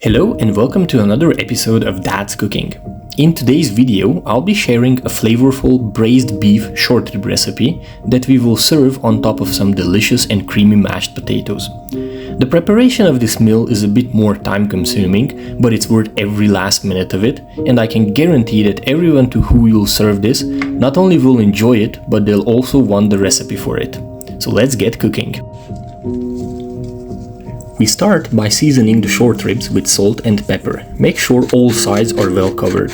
Hello and welcome to another episode of Dad's Cooking. In today's video, I'll be sharing a flavorful braised beef short rib recipe that we will serve on top of some delicious and creamy mashed potatoes. The preparation of this meal is a bit more time consuming, but it's worth every last minute of it, and I can guarantee that everyone to who you'll serve this not only will enjoy it, but they'll also want the recipe for it. So let's get cooking. We start by seasoning the short ribs with salt and pepper. Make sure all sides are well covered.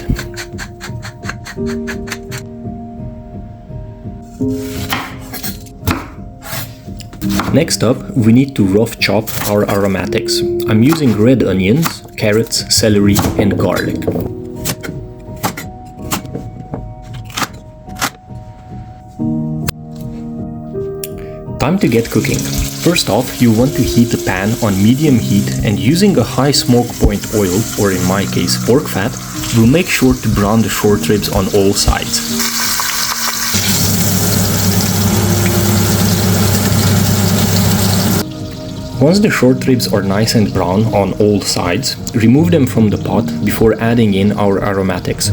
Next up, we need to rough chop our aromatics. I'm using red onions, carrots, celery and garlic. Time to get cooking. First off, you want to heat a pan on medium heat, and using a high smoke point oil, or in my case pork fat, will make sure to brown the short ribs on all sides. Once the short ribs are nice and brown on all sides, remove them from the pot before adding in our aromatics.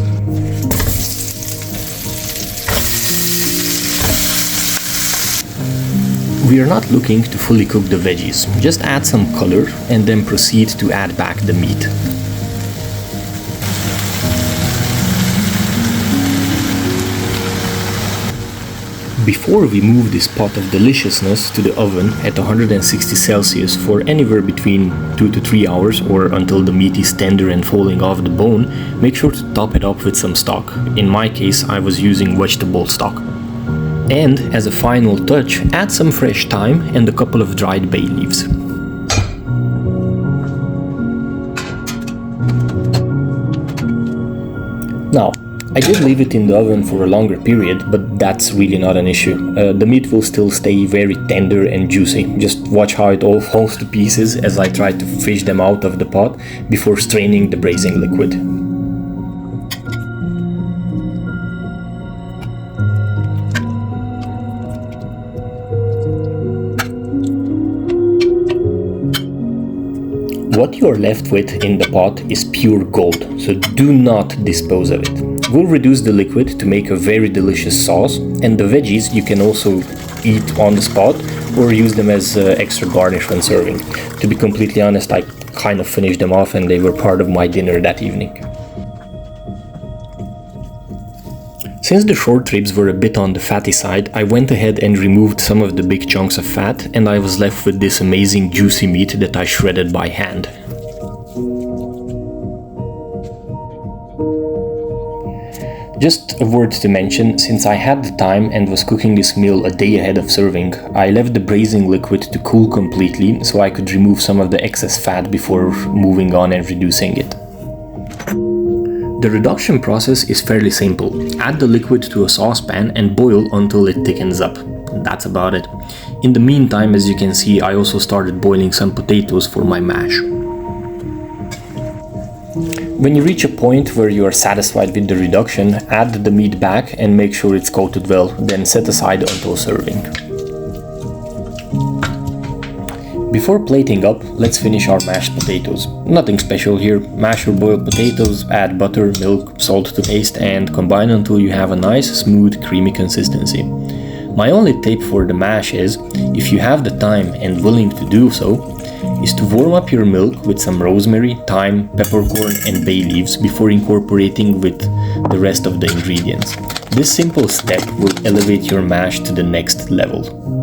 We are not looking to fully cook the veggies, just add some color and then proceed to add back the meat. Before we move this pot of deliciousness to the oven at 160 Celsius for anywhere between 2 to 3 hours or until the meat is tender and falling off the bone, make sure to top it up with some stock. In my case, I was using vegetable stock. And, as a final touch, add some fresh thyme and a couple of dried bay leaves. Now, I did leave it in the oven for a longer period, but that's really not an issue. The meat will still stay very tender and juicy. Just watch how it all falls to pieces as I try to fish them out of the pot before straining the braising liquid. What you are left with in the pot is pure gold, so do not dispose of it. We'll reduce the liquid to make a very delicious sauce, and the veggies you can also eat on the spot or use them as extra garnish when serving. To be completely honest, I kind of finished them off and they were part of my dinner that evening. Since the short ribs were a bit on the fatty side, I went ahead and removed some of the big chunks of fat, and I was left with this amazing juicy meat that I shredded by hand. Just a word to mention, since I had the time and was cooking this meal a day ahead of serving, I left the braising liquid to cool completely so I could remove some of the excess fat before moving on and reducing it. The reduction process is fairly simple. Add the liquid to a saucepan and boil until it thickens up. That's about it. In the meantime, as you can see, I also started boiling some potatoes for my mash. When you reach a point where you are satisfied with the reduction, add the meat back and make sure it's coated well, then set aside until serving. Before plating up, let's finish our mashed potatoes. Nothing special here. Mash your boiled potatoes, add butter, milk, salt to taste, and combine until you have a nice, smooth, creamy consistency. My only tip for the mash is, if you have the time and willing to do so, is to warm up your milk with some rosemary, thyme, peppercorn and bay leaves before incorporating with the rest of the ingredients. This simple step will elevate your mash to the next level.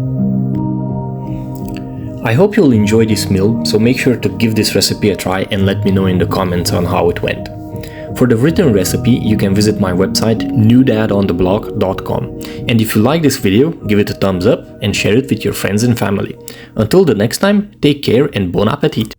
I hope you'll enjoy this meal, so make sure to give this recipe a try and let me know in the comments on how it went. For the written recipe, you can visit my website newdadontheblog.com. And if you like this video, give it a thumbs up and share it with your friends and family. Until the next time, take care and bon appetit!